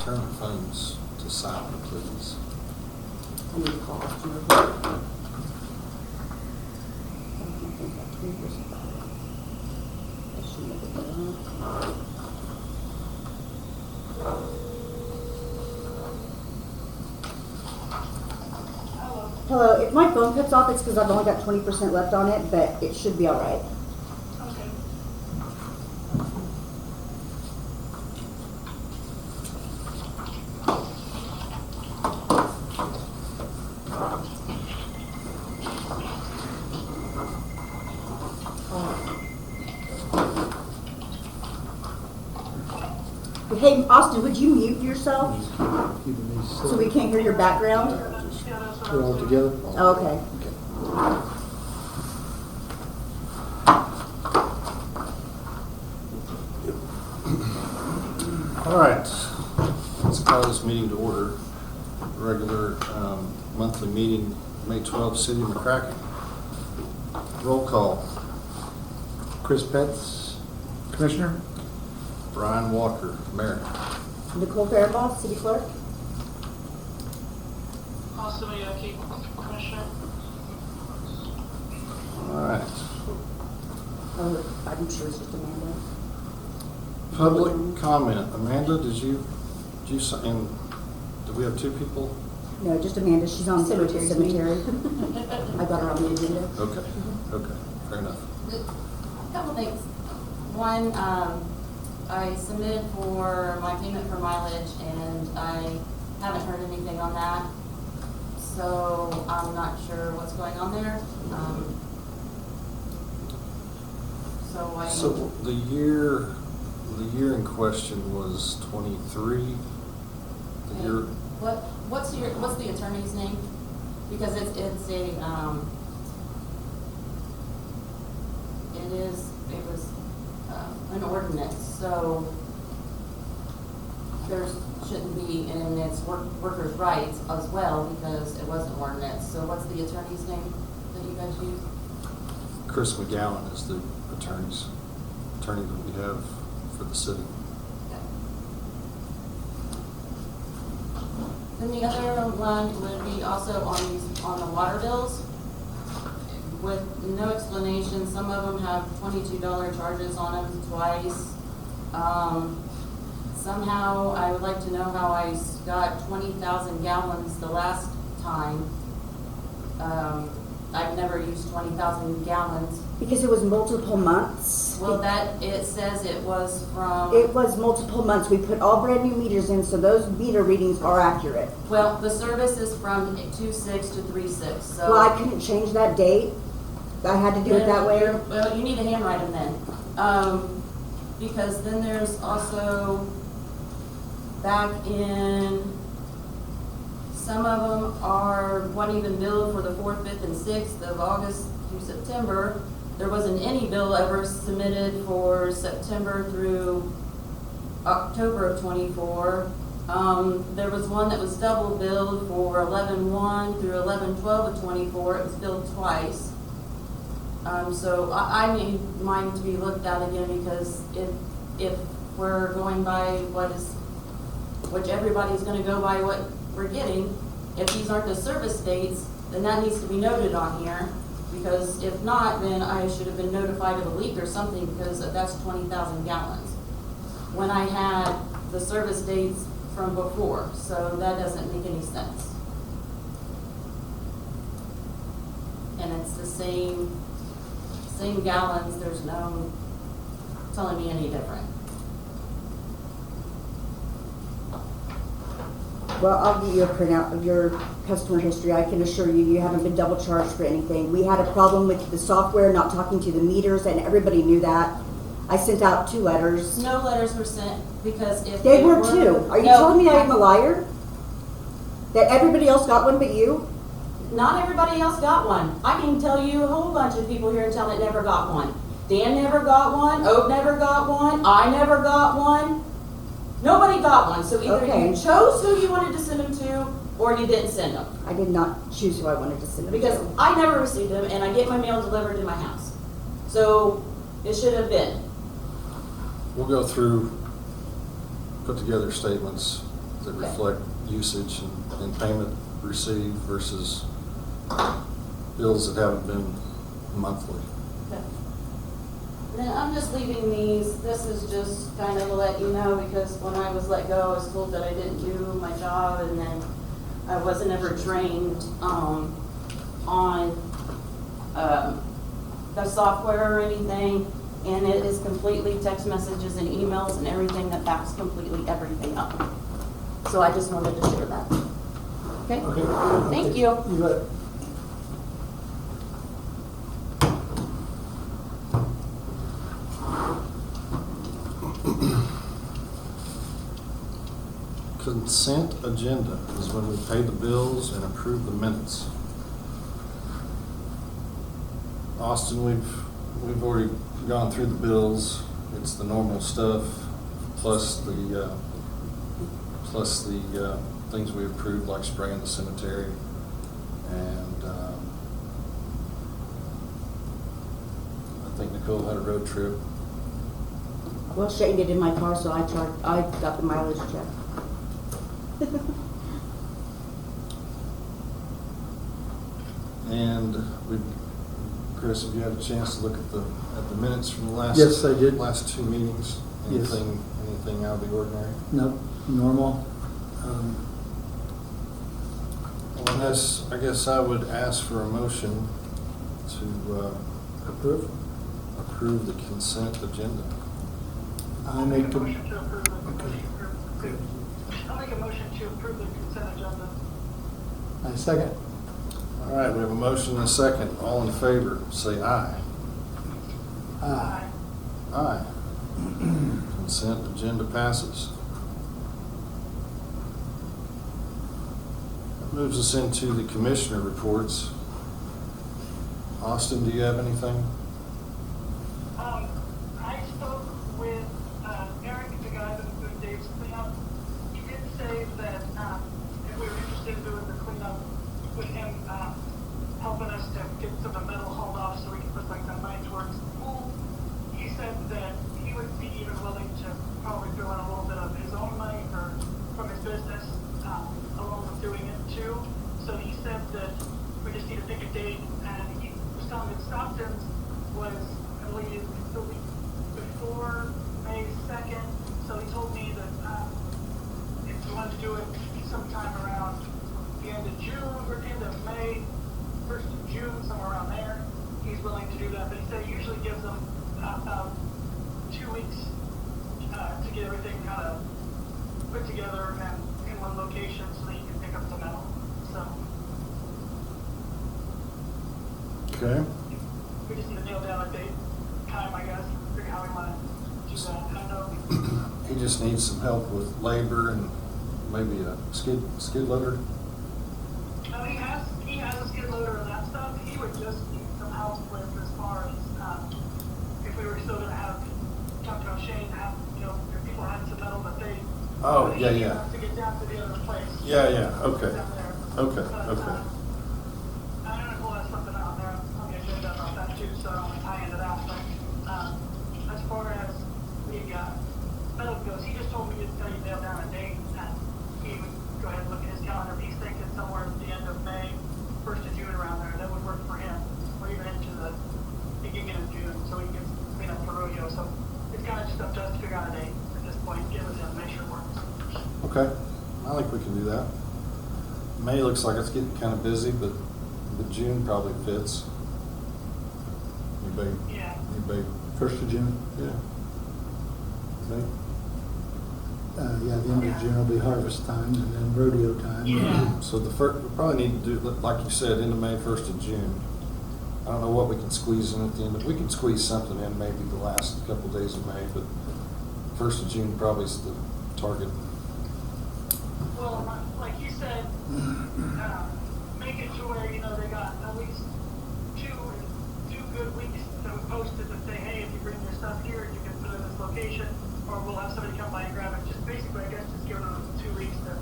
turn the phones to silent, please. I need to call Austin. Hello, if my phone cuts off, it's because I've only got 20% left on it, but it should be all right. Okay. Hey, Austin, would you mute yourself Keeping these so we can't hear your background? Yeah, that's what I put was all doing. together? Oh, okay. All right, let's call this meeting to order. Regular monthly meeting, May 12th, City of McCracken. Roll call. Chris Petz, Commissioner. Brian Walker, Mayor. Nicole Fairbaugh, City Clerk. Also, Commissioner. All right. Oh, I'm sure it's just Amanda. Public comment. Amanda, did you sign, did we have two people? No, just Amanda. She's on Cemetery. cemetery. I got her on the agenda. Okay, okay, fair enough. A couple things. One, I submitted for my payment for mileage and I haven't heard anything on that. So I'm not sure what's going on there. So the year in question was 23. The year, What's the attorney's name? Because it was an ordinance, so there shouldn't be, and it's workers' rights as well, because it was an ordinance. So what's the attorney's name that you guys use? Chris McGowan is the attorney that we have for the city. Then the other one would be also on the water bills. With no explanation, some of them have $22 charges on them twice. Somehow, I would like to know how I got 20,000 gallons the last time. I've never used 20,000 gallons. Because it was multiple months. Well, it says it was from. It was multiple months. We put all brand new meters in, so those meter readings are accurate. Well, the service is from 2/6 to 3/6, so. Well, I couldn't change that date. I had to do it that way. Well, you need to handwrite them then. Because then there's also back in, some of them weren't even billed for the 4th, 5th, and 6th of August through September. There wasn't any bill ever submitted for September through October of #24. There was one that was double billed for 11/1 through 11/12 of '24. It was billed twice. So I need mine to be looked at again, because if we're going by which everybody's gonna go by what we're getting, if these aren't the service dates, then that needs to be noted on here. Because if not, then I should have been notified of a leak or something, because that's 20,000 gallons. When I had the service dates from before, so that doesn't make any sense. And it's the same gallons, there's no telling me any different. Well, I'll give you a printout of your customer history. I can assure you, you haven't been double charged for anything. We had a problem with the software not talking to the meters, and everybody knew that. I sent out 2 letters. No letters were sent, because if They were too. Are you No. telling me I'm a liar? That everybody else got one but you? Not everybody else got one. I can tell you a whole bunch of people here in town that never got one. Dan never got one, Oak never got one, I never got one. Nobody got one, so either Okay. you chose who you wanted to send them to, or you didn't send them. I did not choose who I wanted to send them Because to. I never received them, and I get my mail delivered to my house. So, it should have been. We'll go through, put together statements that Okay. reflect usage and payment received versus bills that haven't been monthly. Okay. Then I'm just leaving these, this is just kind of to let you know, because when I was let go, I was told that I didn't do my job, and then I wasn't ever trained, on, the software or anything, and it is completely text messages and emails and everything that backs completely everything up. So I just wanted to share that. Okay? Okay. Thank you. You bet. Consent agenda is when we pay the bills and approve the minutes. Austin, we've already gone through the bills. It's the normal stuff, plus the things we approved, like spraying the cemetery. And I think Nicole had a road trip. Well, Shane did in my car, so I got the mileage check. And Chris, have you had a chance to look at the minutes from the last? Yes, I did. Last two meetings? Yes. Anything out of the ordinary? Nope, normal. Well, I guess I would ask for a motion to Approve? approve the consent agenda. I make the, Motion to approve the, I'll make a motion to approve the consent agenda. I second. All right, we have a motion and a second. All in favor, say aye. Aye. Aye. Consent agenda passes. That moves us into the commissioner reports. Austin, do you have anything? I spoke with Eric, the guy that was doing Dave's cleanup. He did say that if we were interested in doing the cleanup with him helping us to get some of the metal hauled off so we can put like the money towards the pool, he said that he would be even willing to probably throw in a little bit of his own money from his business along with doing it too. So he said that we just need to pick a date, and he was telling me that Stockton's was, I believe, the week before May 2nd. So he told me that if we wanted to do it sometime around the end of June or the end of May, 1st of June, somewhere around there, he's willing to do that. But he said he usually gives them about 2 weeks to get everything kind of put together and in one location so that you can pick up the metal. So Okay. we just need to nail down a date, time, I guess, figure how we want to do that. And I know, He just needs some help with labor and maybe a skid loader. no, he has a skid loader and that stuff. He would just need some help with as far as if we were still going to have, talk to Shane, have, if people had some metal that they. Oh, that yeah, he yeah. wants to get down to the other place. Yeah, okay. Down there. Okay, But, okay. I don't know if we'll have something on there on the agenda about that too, so I don't want to tie into that. But as far as the metal goes, he just told me to tell you nail down a date, and he would go ahead and look at his calendar. He's thinking somewhere at the end of May, 1st of June around there. That would work for him, or even into the beginning of June, so he gets clean up the rodeo. So it's kind of just up to us to figure out a date at this point, get with him, make sure it works. Okay, I think we can do that. May looks like it's getting kind of busy, but June probably fits. Yeah. Anybody, 1st of June. yeah. Okay. Yeah, the end of June will be harvest time and then rodeo time. Yeah. So we probably need to do, like you said, end of May, 1st of June. I don't know what we can squeeze in at the end, we can squeeze something in maybe the last couple days of May, but 1st of June probably is the target. Well, like you said, make it to where, they got at least two good weeks that we posted that say, hey, if you bring your stuff here, you can put it in this location, or we'll have somebody come by and grab it. Just basically, I guess, just give them 2 weeks to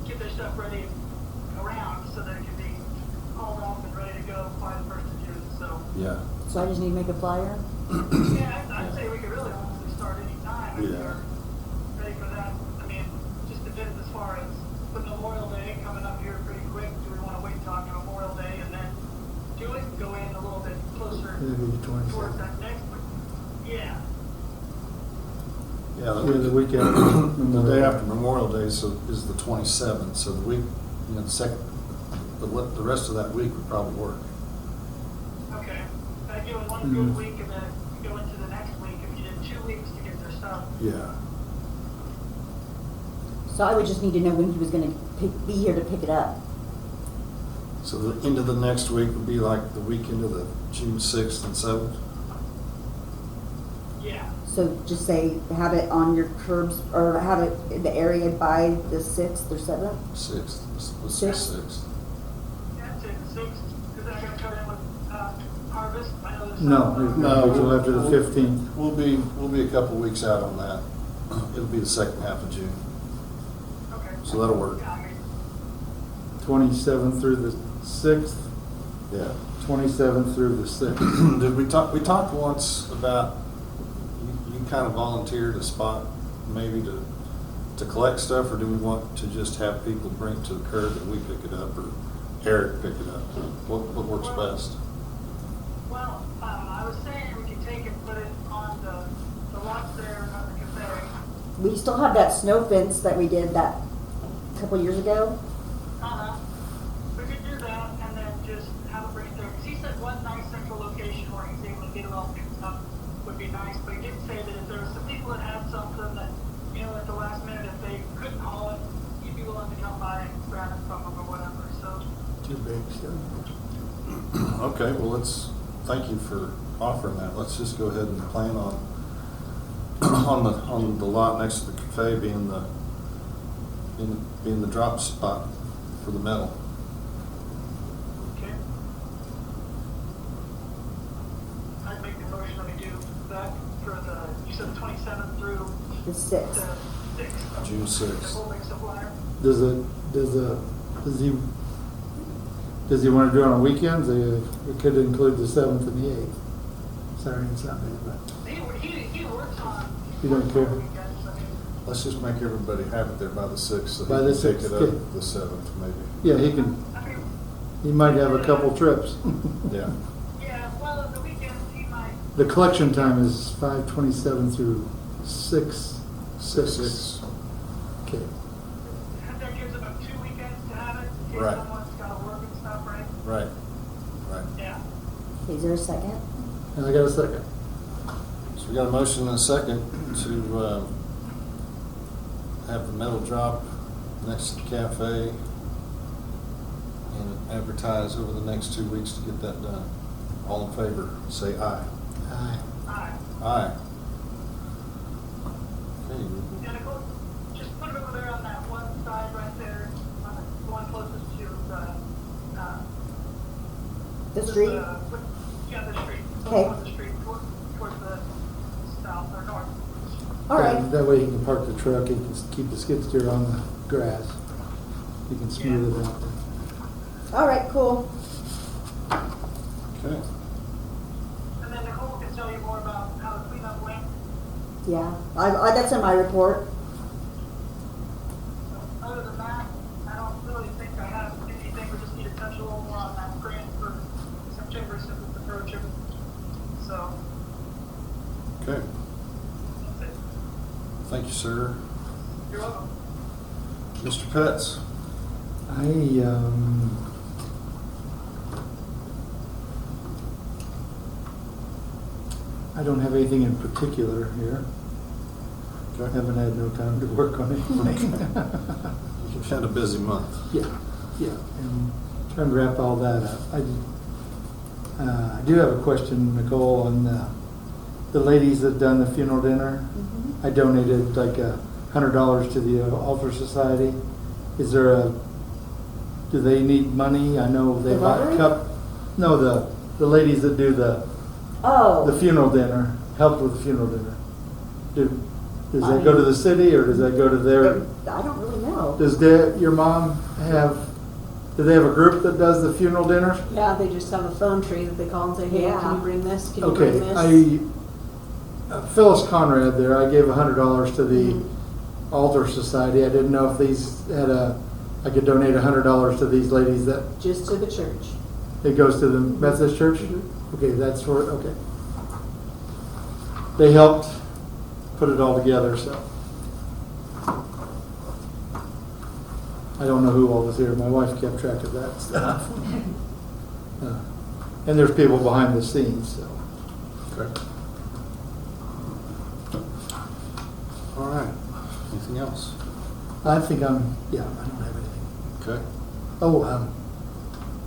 get their stuff ready around so that it can be hauled off and ready to go by the 1st of June, so. Yeah. So I just need to make a flyer? Yeah, I'd say we could really honestly start any time if Yeah. you're ready for that. I mean, just if far as the Memorial Day coming up here pretty quick, do we want to wait till after Memorial Day and then do it and go in a little bit closer Maybe the towards 27th. that next week? Yeah. Yeah, Yeah, the weekend. The day after Memorial Day so is the 27th, so the week, the rest of that week would probably work. Okay. That'd give them one Mhm. good week and then go into the next week if you did 2 weeks to get their stuff. Yeah. So I would just need to know when he was gonna be here to pick it up. So the end of the next week would be like the weekend of the June 6th and 7th? Yeah. So just say, have it on your curbs, or have it in the area by the 6th or 7th? 6th. Let's say Sixth. 6th. Yeah, I'd say the 6th, because then I gotta cut in with, harvest. I know there's No, some- No, until after the 15th. We'll be a couple weeks out on that. It'll be the second half of June. Okay. So that'll work. Yeah, I mean, 27th through the 6th, Yeah. 27th through the 6th. Did we talked once about, you kind of volunteered a spot maybe to collect stuff, or do we want to just have people bring it to the curb and we pick it up, or Eric pick it up? What works best? well, I was saying we could take and put it on the lots there on the cafe. We still have that snow fence that we did that couple years ago. We could do that and then just have it right there, because he said one nice central location where he's able to get it all picked up would be nice, but he did say that if there were some people that had something that, at the last minute, if they couldn't haul it, he'd be willing to come by and grab it from them or whatever, so. Too big, so. Okay, well, thank you for offering that. Let's just go ahead and plan on on the lot next to the cafe being the drop spot for the metal. Okay. I'd make the motion that we do that for you said the 27th through The the 6th. 6th. June 6th. The whole mix of flyer. Does he want to do it on weekends? It could include the 7th and the 8th, Saturday and Sunday, but He works on. You don't care? weekends, I mean, Let's just make everybody have it there by the 6th, so By he the can pick 6th, it up okay. the 7th, maybe. yeah, I mean, he might have a couple trips. Yeah. yeah, well, on the weekends, he might. The collection time is 5/27 through 6/6. 6. Okay, That gives him 2 weekends to have it, in case Right. someone's got to work and stuff, right? Right. Yeah. Is there a second? and I got a second. So we got a motion and a second to have the metal drop next to the cafe and advertise over the next 2 weeks to get that done. All in favor, say aye. Aye. Alright. Aye. Okay. Yeah, Nicole, just put it over there on that one side right there, on the one closest to The street? Yeah, the street. Okay. Towards the street, towards the south or north. All right. That way he can park the truck, he can keep the skid steer on the grass. He can smooth it out. All right, cool. Okay. And then Nicole can tell you more about how the cleanup went. Yeah, that's in my report. Other than that, I don't really think I have anything. We just need to touch a little more on that grant for September since it's approaching. So, Okay. that's it. Thank you, sir. You're welcome. Mr. Petts. I don't have anything in particular here. I Okay. haven't had no time to work on anything. You've had a busy month. Yeah, and trying to wrap all that up. I do have a question, Nicole, on the ladies that done the funeral dinner. Mhm. I donated like $100 to the Altar Society. Is there do they need money? I know they The bought Rotary? No, the ladies that do the Oh, funeral dinner, helped with the funeral dinner. Does I that go to mean- the city or does that go to their? I don't really know. Does your mom have? Do they have a group that does the funeral dinner? Yeah, they just have a phone tree that they call and say, hey, Yeah. can you bring this? Can you bring Okay, this? Phyllis Conrad there. I gave $100 to the Altar Society. I didn't know if these had I could donate $100 to these ladies that, Just to the church. it goes to the Methodist Church? Mhm. Okay, that's where, okay. They helped put it all together, so. I don't know who all was here. My wife kept track of that stuff. And there's people behind the scenes, so. Okay. All right. Anything else? I think I don't have anything. Okay. Oh,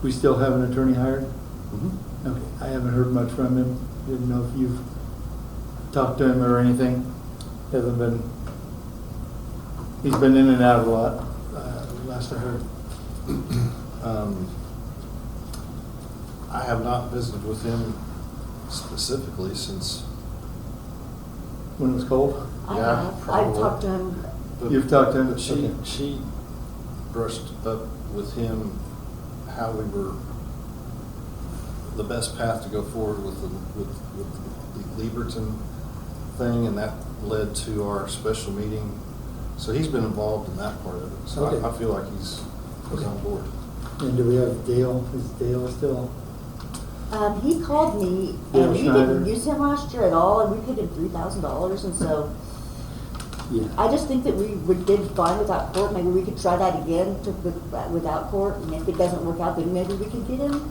we still have an attorney hired? Mm-hmm. Okay, I haven't heard much from him. Didn't know if you've talked to him or anything. Hasn't been, he's been in and out a lot, last I heard. I have not visited with him specifically since. When it was cold? I Yeah, have. I've probably. talked to him. You've talked to him? But Okay. she brushed up with him how we were, the best path to go forward with the Lieberton thing, and that led to our special meeting. So he's been involved in that part of it. So Okay. I feel like he's on board. And do we have Dale? Is Dale still? He called me, Dale and we Schneider. didn't use him last year at all, and we paid him $3,000, and so Yeah. I just think that we did fine without court. Maybe we could try that again without court, and if it doesn't work out, then maybe we could get him.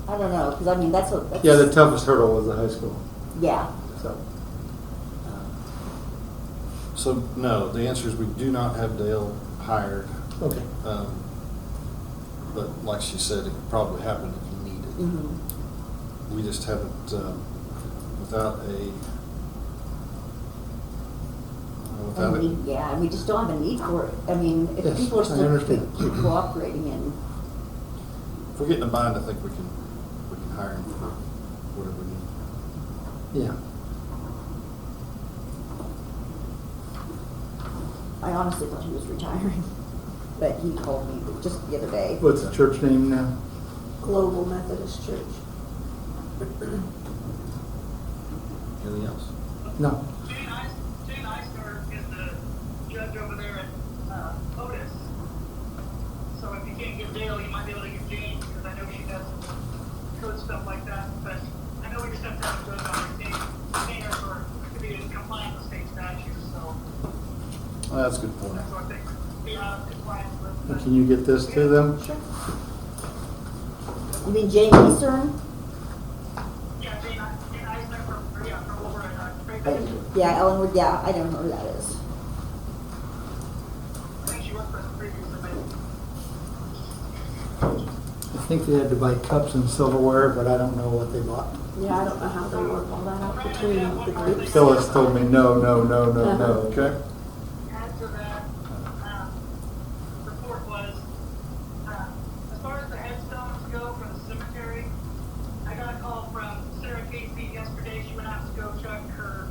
I don't know, because I mean, that's Yeah, the toughest hurdle was the high school, yeah. so. So no, the answer is we do not have Dale hired. Okay. But like she said, it could probably happen if you need it. Mhm. We just haven't, without And a, and we just don't have a need for it. I mean, if Yes, people are I still understand. keep cooperating and, if we're getting a bind, I think we can hire him for whatever we need. Yeah. I honestly thought he was retiring, but he called me just the other day. What's the church name now? Global Methodist Church. Anything else? No. Jane Eisner is the judge over there at Otis. So if you can't get Dale, you might be able to get Jane, because I know she does code stuff like that. But I know we just have to have a judge on our team for to be in compliance with state statutes. So Well, that's a good point. that's what I think. Be out of compliance with. And can you get this to them? Sure. You mean Jane Eastern? Yeah, Jane Eisner from over at Great Bay. Yeah, Ellenwood, yeah, I don't know who that is. I think she worked for us previously, but I think they had to buy cups and silverware, but I don't know what they bought. Yeah, I don't know how they work all that out between the groups. Phyllis told me, no. Okay. add to that, report was, as far as the headstones go for the cemetery, I got a call from Sarah Casey yesterday. She went out to go check her,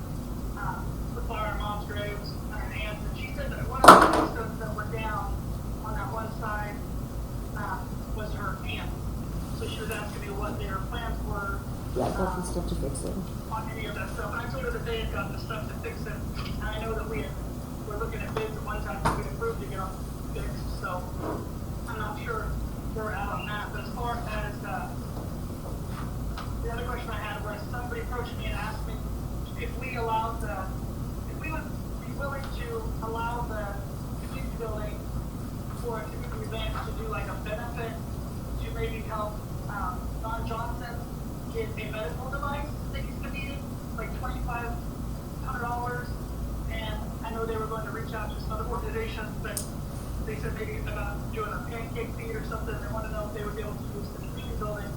for our mom's graves and her aunt's, and she said that one of the headstones that were down on that one side, was her aunt. So she was asking me what their plans were. Yeah, got some stuff to fix it. On any of that stuff. And I told her that they had gotten the stuff to fix it. And I know that we're looking at bids at one time that we'd approved to get them fixed. So I'm not sure where we're at on that. But as far as the other question I had was somebody approached me and asked me if we would be willing to allow the community building for a community event to do like a benefit to maybe help Don Johnson get a medical device that he's been needing, like $2,500. And I know they were going to reach out to some other organizations, but they said maybe about doing a pancake feed or something. They want to know if they would be able to use the community building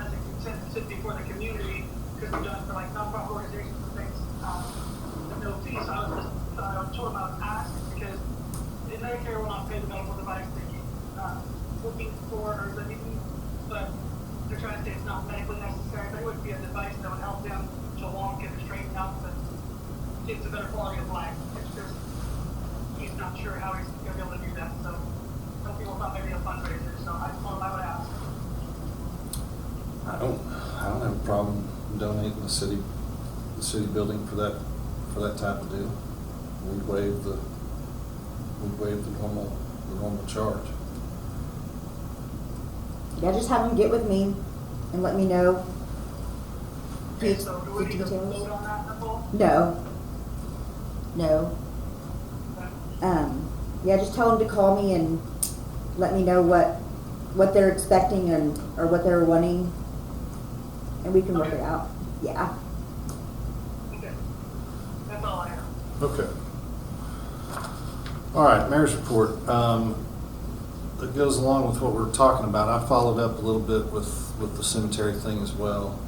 as a contingency for the community, because we've done it for like nonprofit organizations and things with no fee. So I told them I would ask, because Medicare will not pay the medical device they keep looking for or the need, but they're trying to say it's not medically necessary, but it would be a device that would help them to walk and straighten out, but it's a better quality of life. It's just, he's not sure how he's going to be able to do that, so some people thought maybe a fundraiser, so I told him I would ask. I don't have a problem donating the city building for that type of deal. we'd waive the normal charge. Yeah, just have them get with me and let me know Okay, the so do we need to vote details. on that, Nicole? No. Yeah, just tell them to call me and let me know what they're expecting or what they're wanting, and we can work it out. Yeah. Okay. That's all I have. Okay. All right, Mayor's report. That goes along with what we're talking about. I followed up a little bit with the cemetery thing as well.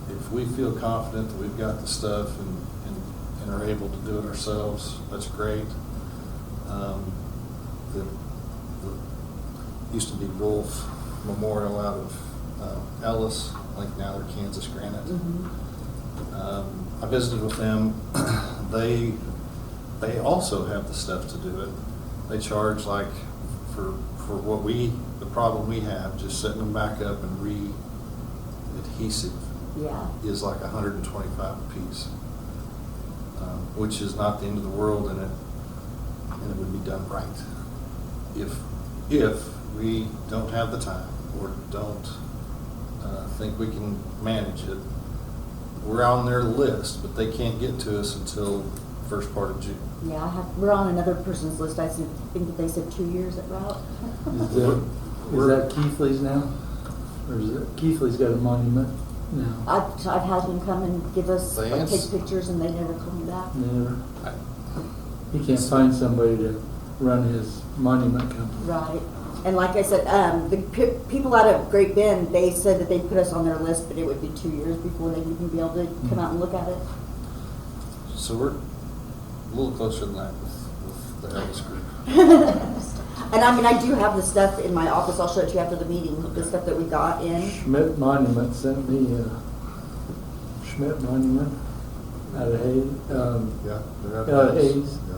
If we feel confident that we've got the stuff and are able to do it ourselves, that's great. The used to be Wolf Memorial out of Ellis, I think now they're Kansas Granite. I visited with them. They also have the stuff to do it. They charge like for the problem we have, just setting them back up and re-adhesive Yeah. is like $125 a piece, which is not the end of the world, and it would be done right. If we don't have the time or don't think we can manage it, we're on their list, but they can't get to us until first part of June. Yeah, we're on another person's list. I think that they said 2 years at route. Is that Keithley's now? Or is it, Keithley's got a monument now? I've had them come and give us, They like, take ans- pictures, and they never called me back. Never. He can't find somebody to run his monument company. Right. And like I said, the people out of Great Bend, they said that they put us on their list, but it would be 2 years before they'd even be able to come out and look at it. So we're a little closer than that with the Ellis group. And I mean, I do have the stuff in my office. I'll show it to you after the meeting, the stuff that we got in. Schmidt Monument sent me Schmidt Monument out of Hayes. Yeah, they're out Hayes. Yeah.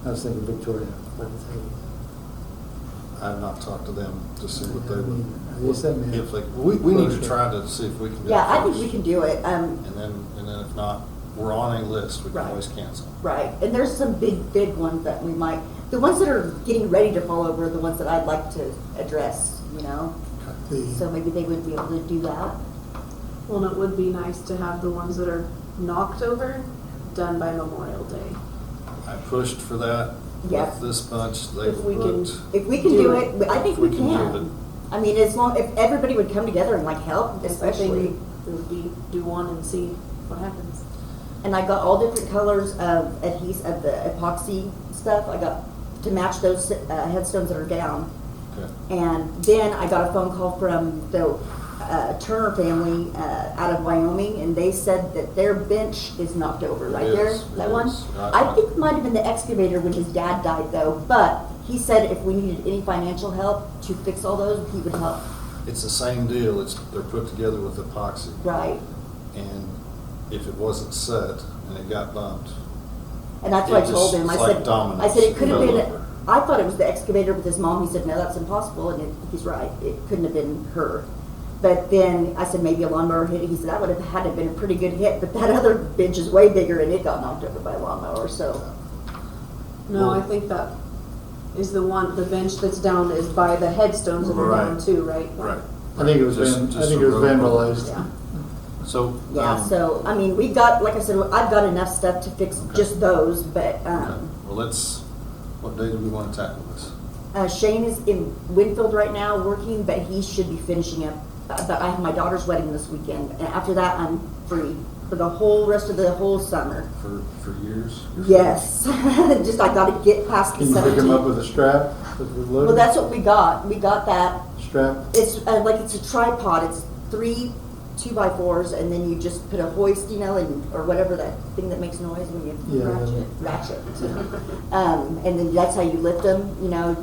I was thinking Victoria, but it's Hayes. I have not talked to them to see what they would. They sent me. If they, we need to try to see if we can do it. Yeah, I think first. we can do it. And then if not, we're on a list, we can Right. always cancel. Right. And there's some big ones that we might, the ones that are getting ready to fall over are the ones that I'd like to address, you know? So maybe they would be able to do that. Well, and it would be nice to have the ones that are knocked over done by Memorial Day. I pushed for that Yeah. with this bunch, they If we can- looked. If we can Do do it. it, I think We we can do it. can. I mean, as long, if everybody would come together and like help, I think especially. it would be do one and see what happens. And I got all different colors of of the epoxy stuff. I got to match those headstones that are down. Okay. And then I got a phone call from the Turner family out of Wyoming, and they said that their bench is knocked over right It there. is, That it one. is. I think it might have been the excavator when his dad died, though. But he said if we needed any financial help to fix all those, he would help. It's the same deal, they're put together with epoxy. Right. And if it wasn't set and it got bumped, And that's what I It told just- him. I it's said, like dominoes. I said it could have Fell been. over. I thought it was the excavator with his mom. He said, no, that's impossible, and he's right. It couldn't have been her. But then I said maybe a lawnmower hit it. He said that would have had to have been a pretty good hit, but that other bench is way bigger, and it got knocked over by a lawnmower. So No, Well- I think that is the one, the bench that's down is by the headstones that are down Right. too, right? right. I think it was Just- I just think a it was road. vandalized. yeah, So. yeah. um, I mean, we got, like I said, I've got enough stuff to fix Okay. just those. But okay. Well, what day do we want to tackle this? Shane is in Winfield right now working, but he should be finishing up. But I have my daughter's wedding this weekend, and after that, I'm free for the whole rest of the whole summer. For years? Yes, just I got to get past the Can you pick him up 17th. with a strap? With the loader? Well, that's what we got. We got that. Strap? It's it's a tripod. It's 3 2x4s, and then you just put a hoist, you know, or whatever that thing that makes noise when you Yeah. ratchet. And then that's how you lift them, you know.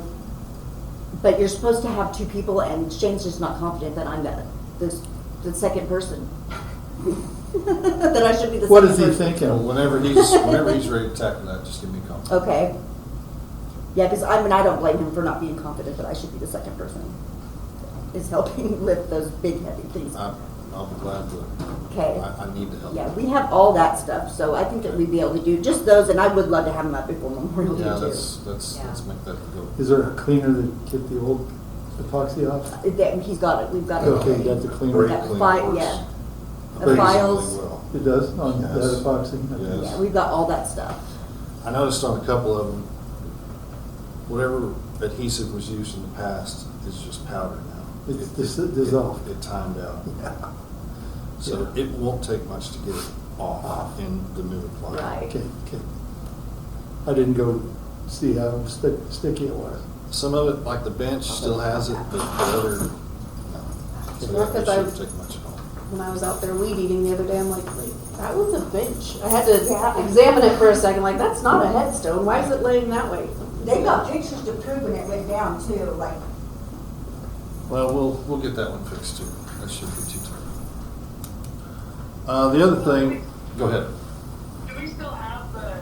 But you're supposed to have 2 people, and Shane's just not confident that I'm the second person. That I should be the What second is he person. thinking? Well, whenever he's ready to tackle that, just give me a call. Okay. Yeah, because I don't blame him for not being confident that I should be the second person. Is helping lift those big heavy things. I'll be glad to. Okay. I need to help. Yeah, we have all that stuff, so I think that we'd be able to do just those, and I would love to have them up before Memorial Day Yeah, too. let's make that the goal. Is there a cleaner that get the old epoxy off? He's got it, we've got it. Okay, you got the cleaner. Great That cleaner fi- works yeah. The amazingly files. well. It does on Yes. that epoxy? Okay. Yes. Yeah, we've got all that stuff. I noticed on a couple of them, whatever adhesive was used in the past is just powder now. It's dissolved. It timed out. So it won't take much to get it off in the new appliance. Right. Okay, okay. I didn't go see how sticky it was. Some of it, like the bench, still has it, but the other, no. So Well, it 'cause shouldn't take much at all. When I was out there weed eating the other day, I'm like, wait, that was a bench. I had to examine it for a second, like, that's not a headstone. Why is it laying that way? They got pictures to prove when it went down too, like, Well, we'll get that one fixed too. That shouldn't be too tough. The other thing, go ahead. Do we still have the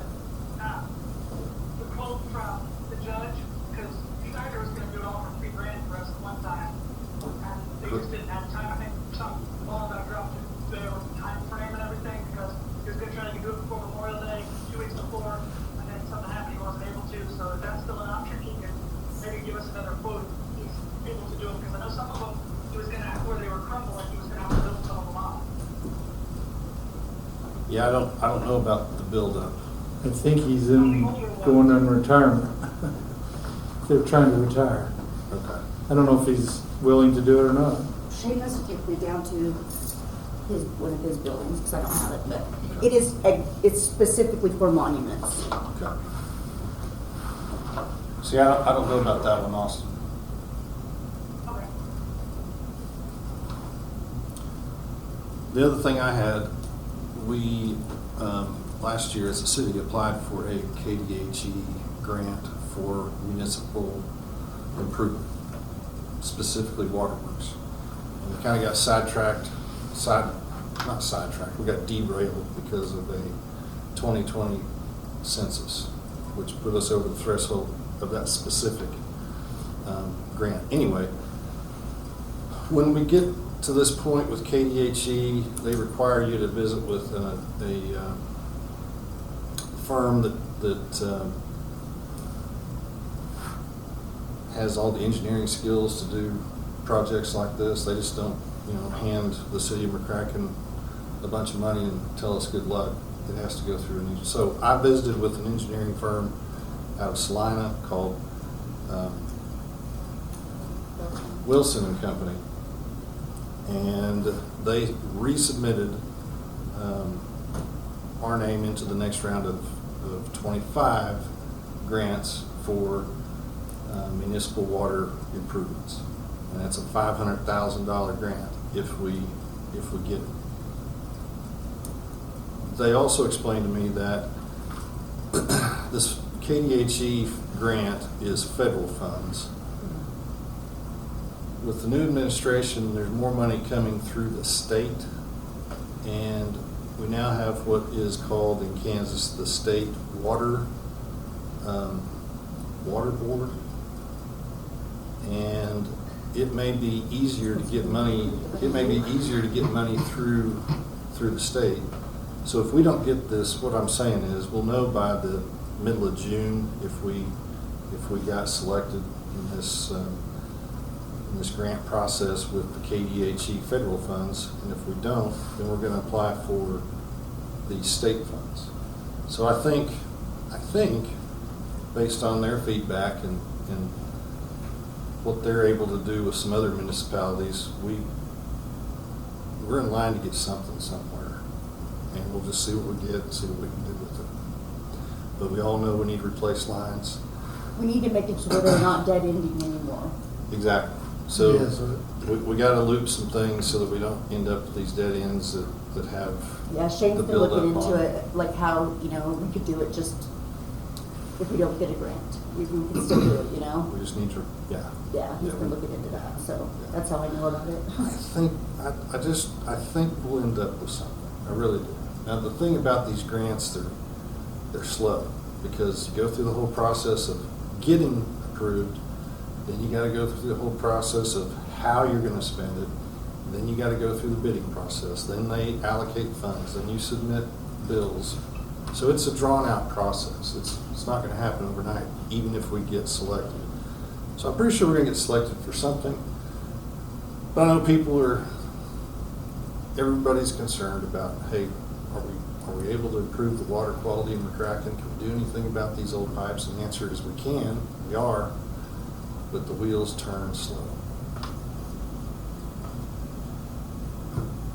quote from the judge? Because Schneider was gonna do it all for $3,000 for us at one time. And they just didn't have time. I think some law got dropped there with the time frame and everything, because he was gonna try to do it before Memorial Day, 2 weeks before, and then something happened, he wasn't able to. So if that's still an option, he can maybe give us another quote. He's able to do it, because I know some of them, he was gonna, where they were crumbling, he was gonna have to build some of them up. Yeah, I don't know about the buildup. I think he's in, going on retirement. They're trying to retire. Okay. I don't know if he's willing to do it or not. Shane must have taken me down to one of his buildings, because I don't have it, but it's specifically for monuments. Okay. See, I don't know about that one, Austin. Okay. The other thing I had, we, last year as a city applied for a KDHE grant for municipal improvement, specifically waterworks. And we kind of got we got derailed because of a 2020 census, which put us over the threshold of that specific grant. Anyway, when we get to this point with KDHE, they require you to visit with a firm that has all the engineering skills to do projects like this. They just don't, hand the city of McCracken a bunch of money and tell us good luck. It has to go through an engineer. So I visited with an engineering firm out of Salina called Wilson and Company, and they resubmitted our name into the next round of 25 grants for municipal water improvements, and that's a $500,000 grant if we get it. They also explained to me that this KDHE grant is federal funds. With the new administration, there's more money coming through the state, and we now have what is called in Kansas the State Water Board, and it may be easier to get money. It may be easier to get money through the state. So if we don't get this, what I'm saying is, we'll know by the middle of June if we got selected in this grant process with the KDHE federal funds, and if we don't, then we're going to apply for the state funds. So I think, based on their feedback and what they're able to do with some other municipalities, we're in line to get something somewhere, and we'll just see what we get and see what we can do with it. But we all know we need to replace lines. We need to make it so they're not dead ending anymore. Exactly. So Yes. we got to loop some things so that we don't end up with these dead ends that have Yeah, Shane's the been looking buildup into on it, like how, we could do it just, if we don't get a grant, we can still do it, We just need to, yeah. Yeah, he's Yeah. been looking into that, so Yeah. that's how I know about it. I think we'll end up with something. I really do. Now, the thing about these grants, they're slow, because you go through the whole process of getting approved, then you got to go through the whole process of how you're going to spend it, Then you gotta go through the bidding process, then they allocate funds, then you submit bills. So it's a drawn-out process. It's not gonna happen overnight, even if we get selected. So I'm pretty sure we're gonna get selected for something. But I know everybody's concerned about, hey, are we able to improve the water quality in McCracken? Can we do anything about these old pipes? And the answer is we can, we are, but the wheels turn slow.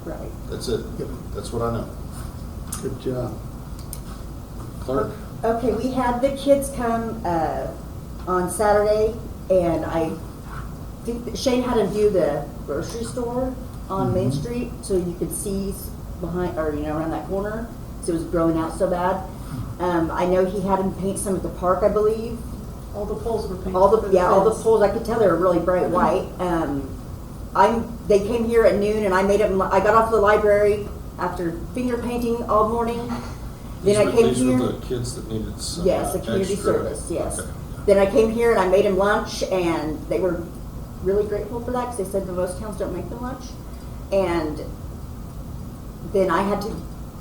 Right. That's it. Yep. That's what I know. Good job. Clerk? Okay, we had the kids come on Saturday, and I think that Shane had to view the grocery store on Main Street, so you could see behind, or around that corner, so it was growing out so bad. I know he had him paint some at the park, I believe. All the poles were painted. All the for all the fence. poles, I could tell they were really bright white. They came here at noon, and I made them. I got off the library after finger painting all morning. Then I came These here. were the kids that needed some Yes, the community extra- service, yes. Okay. Then I came here and I made them lunch, and they were really grateful for that, because they said the most towns don't make them lunch. And then I had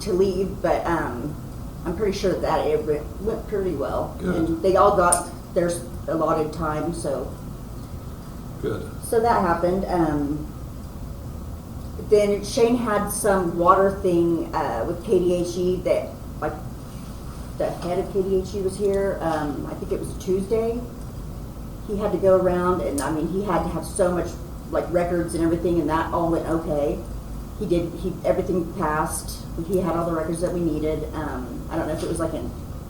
to leave, but I'm pretty sure that it went pretty well. Good. And they all got their allotted time, so Good. that happened. Then Shane had some water thing with KDHE that, like, the head of KDHE was here. I think it was Tuesday. He had to go around, and I mean, he had to have so much, like, records and everything, and that all went okay. Everything passed. He had all the records that we needed. I don't know if it was like a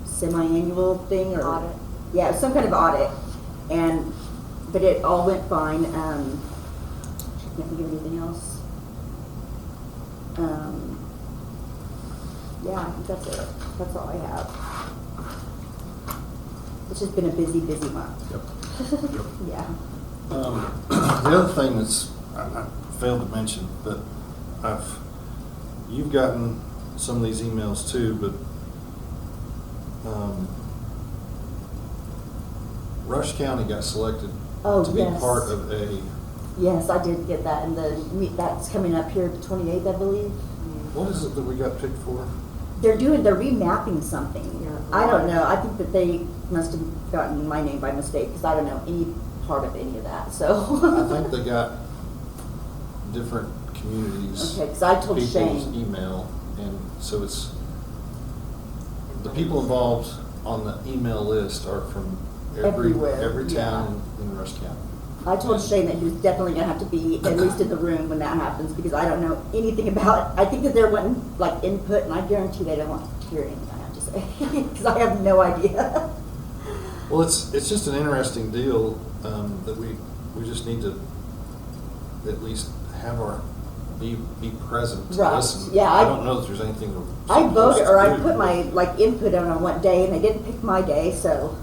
semi-annual thing or Audit. Yeah, it was some kind of audit, but it all went fine. Can't think of anything else. Yeah, I think that's it. That's all I have. It's just been a busy month. Yep. Yeah. The other thing I failed to mention, but you've gotten some of these emails too, but Rush County got selected Oh, to be yes. part of a, Yes, I did get that, and that's coming up here the 28th, I believe. what is it that we got picked for? They're remapping something. Yeah. I don't know. I think that they must have gotten my name by mistake, because I don't know any part of any of that. So. I think they got different communities. Okay, because I told People's Shane. email, and so it's, the people involved on the email list are from Everywhere, every yeah. town in Rush County. I told Shane that he was definitely gonna have to be at least in the room when that happens, because I don't know anything about it. I think that they're wanting like input, and I guarantee they don't want to hear anything I have to say, because I have no idea. Well, it's just an interesting deal that we just need to at least have be present to Right, listen. yeah, I don't know if there's anything we're I voted, supposed or to I do. put my like input on what day, and they didn't pick my day, so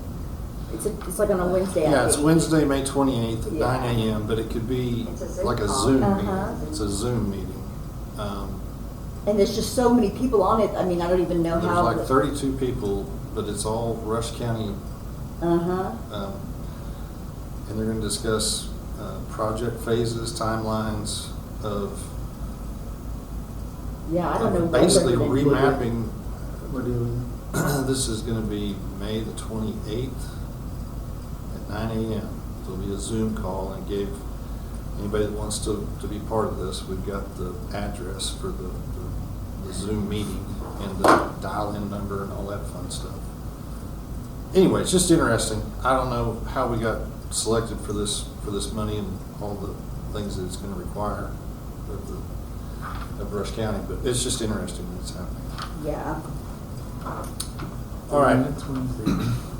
it's like on a Wednesday. I Yeah, it's think. Wednesday, May 28th at Yeah. 9 a.m., but it could be It's a Zoom like a call. Zoom Uh-huh. meeting. It's a Zoom meeting. And there's just so many people on it. I mean, I don't even know There's how. like 32 people, but it's all Rush County, Uh-huh. and they're going to discuss project phases, timelines of Yeah, I don't know. what basically they're gonna do. remapping. What do you? This is going to be May the 28th at 9 a.m. There'll be a Zoom call, and gave anybody that wants to be part of this, we've got the address for the Zoom meeting and the dial-in number and all that fun stuff. Anyway, it's just interesting. I don't know how we got selected for this money and all the things that it's going to require of Rush County, but it's just interesting that it's happening. Yeah. All right. Next Wednesday.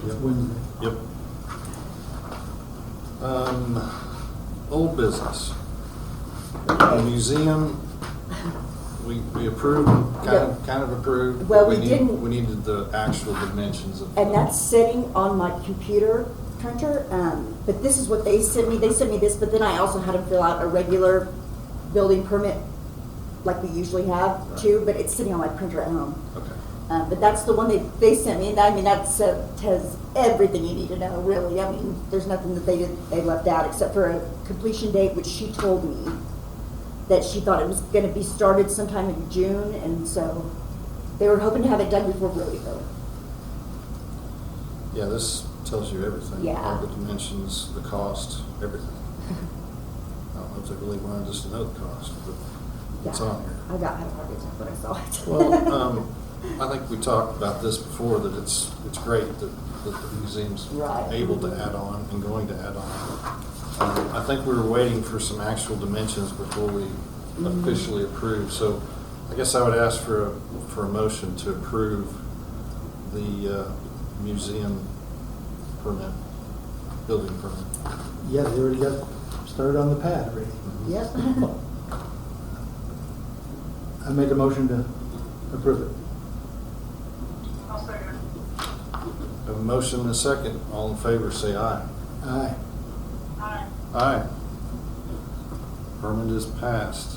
It's Wednesday. Yep. Old business. The museum, we approved, kind of approved. Well, but we didn't- We needed the actual dimensions of. And that's sitting on my computer printer. But this is what they sent me. They sent me this, but then I also had to fill out a regular building permit, like we usually have too. But it's sitting on my printer at home. Okay. But that's the one they sent me, and I mean that has everything you need to know, really. I mean, there's nothing that they left out except for a completion date, which she told me that she thought it was gonna be started sometime in June, and so they were hoping to have it done before rodeo. Yeah, this tells you everything. Yeah. All the dimensions, the cost, everything. I don't know if they really wanted us to know the cost, but it's Yeah. on here. I had a heart attack when I saw it. Well, I think we talked about this before, that it's great that the museum's Right. able to add on and going to add on. I think we were waiting for some actual dimensions before we officially approved, so I guess I would ask for a motion to approve the museum permit, building permit. Yeah, they already got started on the pad already. Yep. I make a motion to approve it. I'll second it. Have a motion and a second. All in favor, say aye. Aye. Aye. Aye. Permit is passed.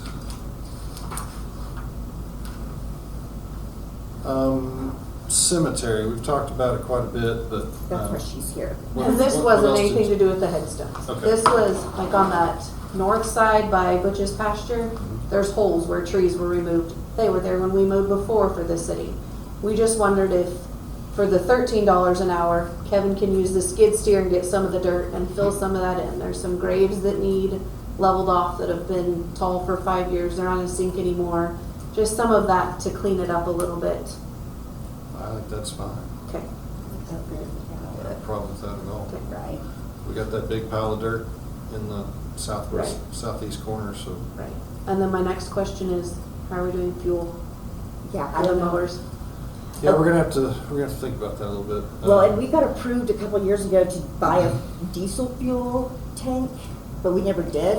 Cemetery, we've talked about it quite a bit, but. That's why she's here. And this what wasn't else did anything you- to do with the headstones. Okay. This was like on that north side by Butch's pasture. There's holes where trees were removed. They were there when we mowed before for the city. We just wondered if, for the $13 an hour, Kevin can use the skid steer and get some of the dirt and fill some of that in. There's some graves that need leveled off that have been tall for 5 years. They're not gonna sink anymore. Just some of that to clean it up a little bit. I think that's fine. Okay. Oh, good. I don't have a problem with that at all. Yeah, right. We got that big pile of dirt in the southwest, Right. southeast corner, so. Right. And then my next question is, how are we doing fuel Yeah, I for the don't know. mowers? Yeah, we're gonna have to think about that a little bit. Well, and we got approved a couple years ago to buy a diesel fuel tank, but we never did.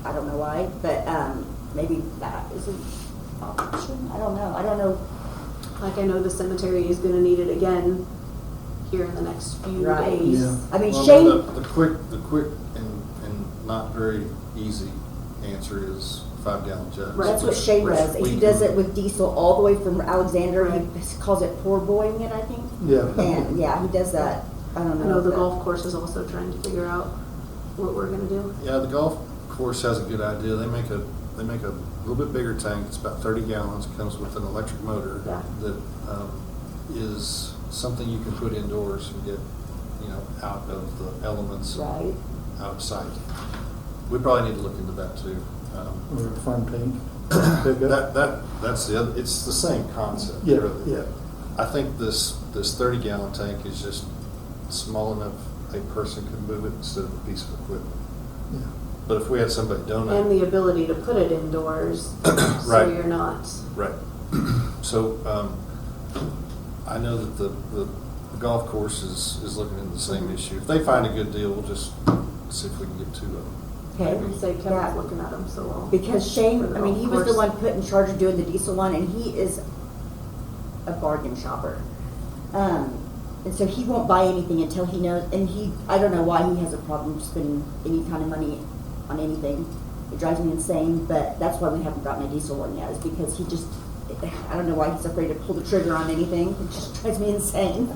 I don't know why, but maybe that is an option. I don't know. Like, I know the cemetery is gonna need it again here in the next few Right. days. Yeah. I mean, Well, Shane. The quick and not very easy answer is 5-gallon jugs. That's what which- Shane which does. we He does can- it with diesel all the way from Alexander. Right. He calls it pour boying it, I think. Yeah. And yeah, he does that. I don't know. I know the but- golf course is also trying to figure out what we're gonna do. Yeah, the golf course has a good idea. They make a little bit bigger tank. It's about 30 gallons. Comes with an electric motor Yeah. that is something you can put indoors and get, out of the elements, Right. out of sight. We probably need to look into that too. Or a farm tank. Pickup. That's the other. It's the same concept. Yeah, really. yeah. I think this 30-gallon tank is just small enough a person can move it instead of a piece of equipment. Yeah. But if we had somebody donate. And the ability to put it indoors, so Right. you're not, Right. So, I know that the golf course is looking into the same Mhm. issue. If they find a good deal, we'll just see if we can get 2 of them. Okay. I would say Yeah. Kevin's looking at them, so I'll. Because Shane, for the I mean, he golf was the course. one put in charge of doing the diesel one, and he is a bargain shopper. And so he won't buy anything until he knows, and I don't know why he has a problem spending any kind of money on anything. It drives me insane, but that's why we haven't gotten a diesel one yet, is because he just, I don't know why he's afraid to pull the trigger on anything. It just drives me insane.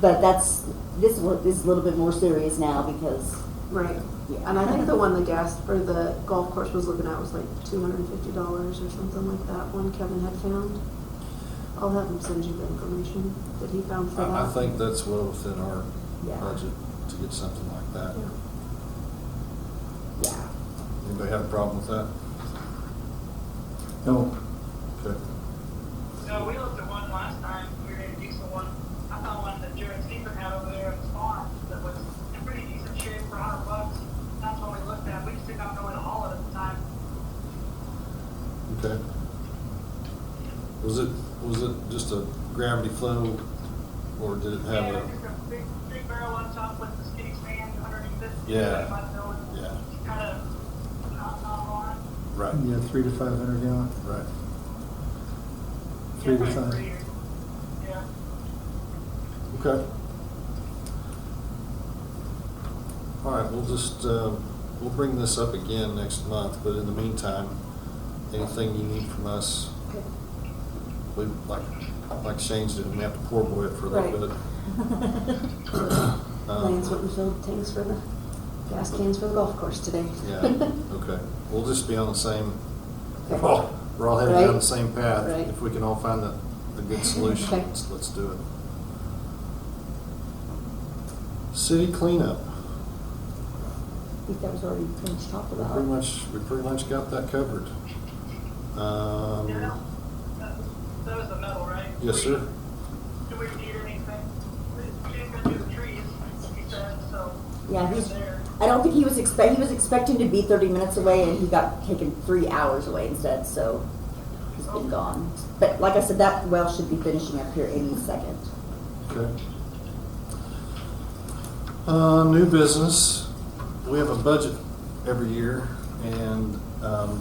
But this is a little bit more serious now because, Right. yeah. And I think the one the gas for the golf course was looking at was like $250 or something like that, one Kevin had found. I'll have him send you the information that he found for that. I think that's well within our Yeah. budget to get something like that. Yeah. Anybody have a problem with that? No. Okay. No, we looked at one last time, we were in a diesel one. I found one that Jared Stephen had over there at his farm that was in pretty decent shape for $100. That's what we looked at, we just did not know where to haul it at the time. Okay. Was it just a gravity flow, or did it have Yeah, a? just a big barrel on top with the skinny stand underneath it. Yeah. Yeah. Yeah. Kind of not on. Right. Yeah, 300 to 500 gallon. Right. 3 to Yeah, 5. Yeah. Okay. All right, we'll just, we'll bring this up again next month, but in the meantime, anything you need from us, we, like Shane's doing, we have to pour boy it for a little Right. bit. Lance went and filled tanks for the gas cans for the golf course today. Yeah, okay. We'll just be on the same, Okay. we're all heading down Right. the same path. Right. If we can all find a good solution, Okay. let's do it. City cleanup. I think that was already pretty much talked We about. pretty much got that covered. Yeah, that was the metal, right? Yes, sir. Do we need anything? She's gonna do the trees, he said, so. Yeah, we're he's, there. I don't think he was expecting to be 30 minutes away, and he got taken 3 hours away instead, so he's been gone. But like I said, that well should be finishing up here any second. Okay. New business. We have a budget every year, and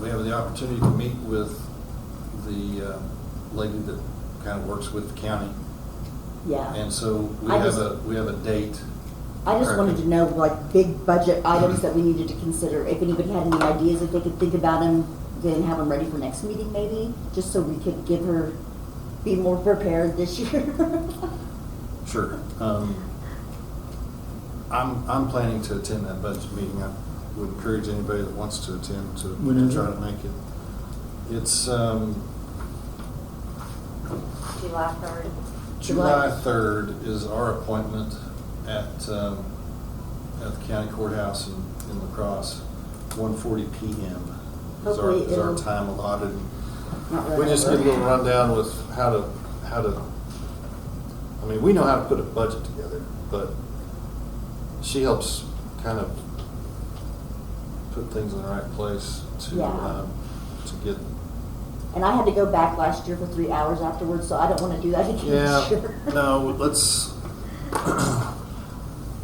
we have the opportunity to meet with the lady that kind of works with the county. Yeah. And so we I have just- we have a date. I just wanted to know, like, big budget items that we needed to consider. If anybody had any ideas, if they could think about them, then have them ready for next meeting maybe, just so we could give her, be more prepared this year. Sure. I'm planning to attend that budget meeting. I would encourage anybody that wants to attend to When is try it? to make it. It's July 3rd. July 3rd is our appointment at the county courthouse in La Crosse, 1:40 p.m. Hopefully is our it'll- time allotted. Not We really just over. get a little rundown with how to, I mean, we know how to put a budget together, but she helps kind of put things in the right place to Yeah. get. And I had to go back last year for 3 hours afterwards, so I don't want to do that again this Yeah, year. no,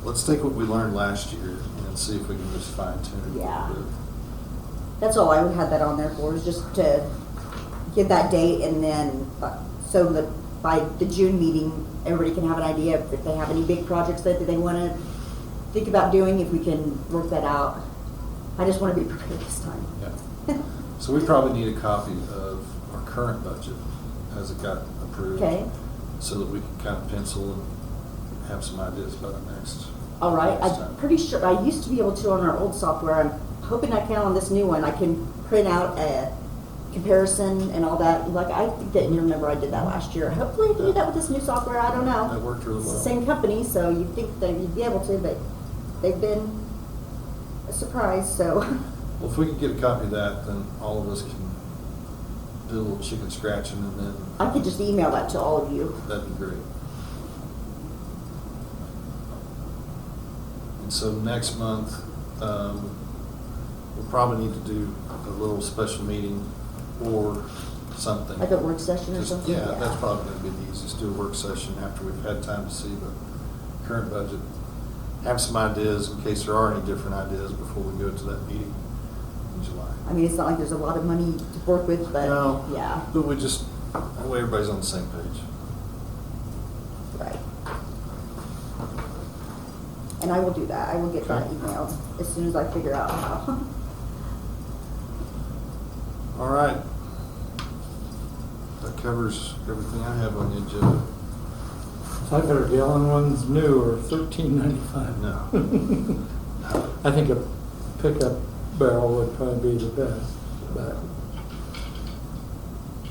let's take what we learned last year and see if we can just fine tune it a Yeah. little bit. That's all I had that on there for, is just to give that date, and then, so that by the June meeting, everybody can have an idea if they have any big projects that they want to think about doing, if we can work that out. I just want to be prepared this time. Yeah. So we probably need a copy of our current budget as it got approved. Okay, So that we can kind of pencil and have some ideas about it next. all right. next time. I'm pretty sure, I used to be able to on our old software. I'm hoping I can on this new one. I can print out a comparison and all that. Like, I didn't even remember I did that last year. Hopefully I can do that with this new software. I don't know. That worked really It's the well. same company, so you'd think that you'd be able to, but they've been a surprise, so. Well, if we could get a copy of that, then all of us can do a little chicken scratching, and then I could just email that to all of you. that'd be great. And so next month, we'll probably need to do a little special meeting or something. Like a work session or Just- something? Yeah, that's probably gonna be the easiest, do a work session after we've had time to see the current budget. Have some ideas in case there are any different ideas before we go to that meeting in July. I mean, it's not like there's a lot of money to work with, but, No. yeah, But we just, that way everybody's on the same page. right. And I will do that. I will get that Okay. emailed as soon as I figure out how. All right. That covers everything I have on the agenda. I heard the gallon ones new are $13.95. No. I think a pickup barrel would probably be the best, but,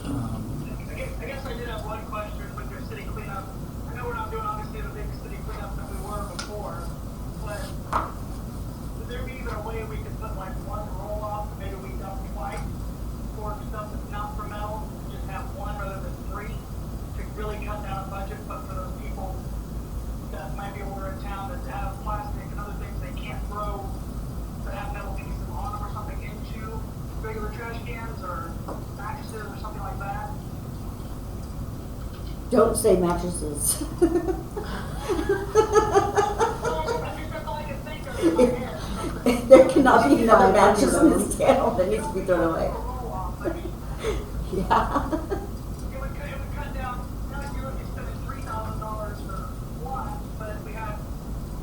I guess I did have one question with your city cleanup. I know we're not doing obviously the big city cleanup that we were before, but would there be even a way we could put like one roll off, maybe we dump twice for stuff that's not for metal, just have one rather than three to really cut down a budget, but for those people that might be over in town that have plastic and other things they can't throw that have metal pieces on them or something into regular trash cans or mattresses or something like that. Don't say mattresses. I think that's all I can think of in my head. There cannot be another mattress in this town that needs to be thrown away. Yeah. It would cut down, not if you would be spending $3,000 for one, but if we had,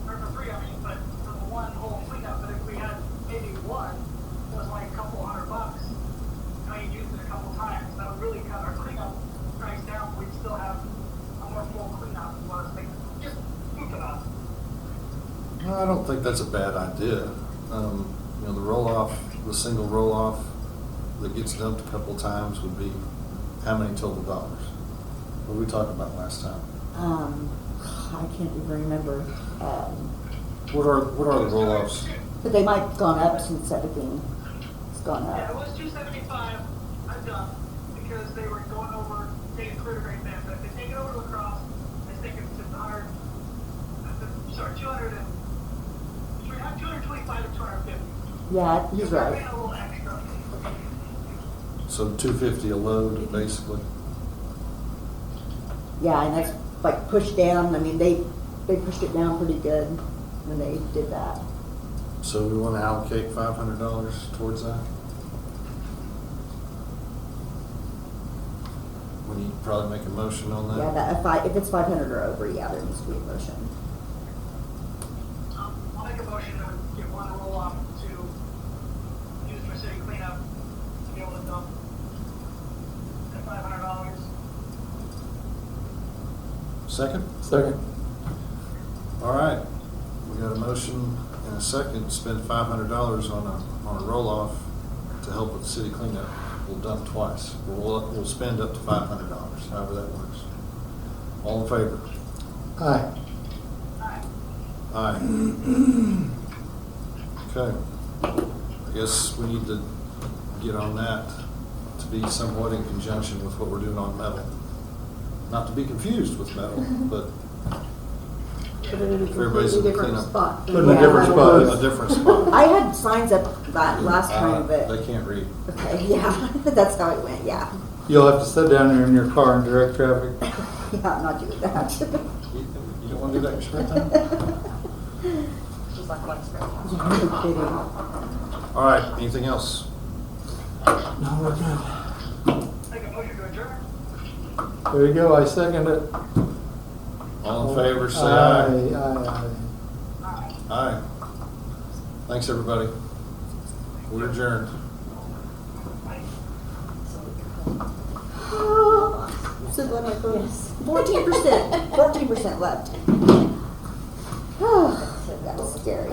or for three, I mean, but for the one whole cleanup, but if we had maybe one, it was like a couple $100. Now you used it a couple times, that would really cut our cleanup price down, we'd still have a more full cleanup, is what I was thinking. Just think about it. I don't think that's a bad idea. you know, the roll-off, the single roll-off that gets dumped a couple times would be how many total dollars? What did we talk about last time? I can't even remember. What are the roll-offs? But they might have gone up since everything has gone Yeah, it up. was 275 a dump because they were going over, taking clear right then, but if they take it over to lacrosse, I think it's 100, sorry, 200 and, 225 to 250. Yeah, he's So we're right. paying a little extra. So $250 a load, basically. Yeah, and that's like pushed down. I mean, they pushed it down pretty good when they did that. So we want to allocate $500 towards that? We need to probably make a motion on that. Yeah, that if it's 500 or over, yeah, there needs to be a motion. I'll make a motion to get one roll off to use for city cleanup to be able to dump at $500. Second? Second. All right. We got a motion and a second to spend $500 on a roll-off to help with city cleanup. We'll dump twice. We'll spend up to $500, however that works. All in favor? Aye. Aye. Okay. I guess we need to get on that to be somewhat in conjunction with what we're doing on metal. Not to be confused with metal, but Put it in a Everybody's completely in the different cleanup. spot. Put in a Yeah, different that'll in spot. a different spot. I had signs up that last time, but They can't read. okay, yeah, that's how it went. Yeah, You'll have to sit down there in your car and direct traffic. yeah, I'm not doing that. You don't want to do that in your spare time? Just like what's right. Yeah, no kidding. All right, anything else? No, we're good. Make a motion to adjourn. There you go, I second it. All in favor, say aye. Aye. Aye. Thanks, everybody. We're adjourned. So glad my phone. 14%. 14% left. That was scary.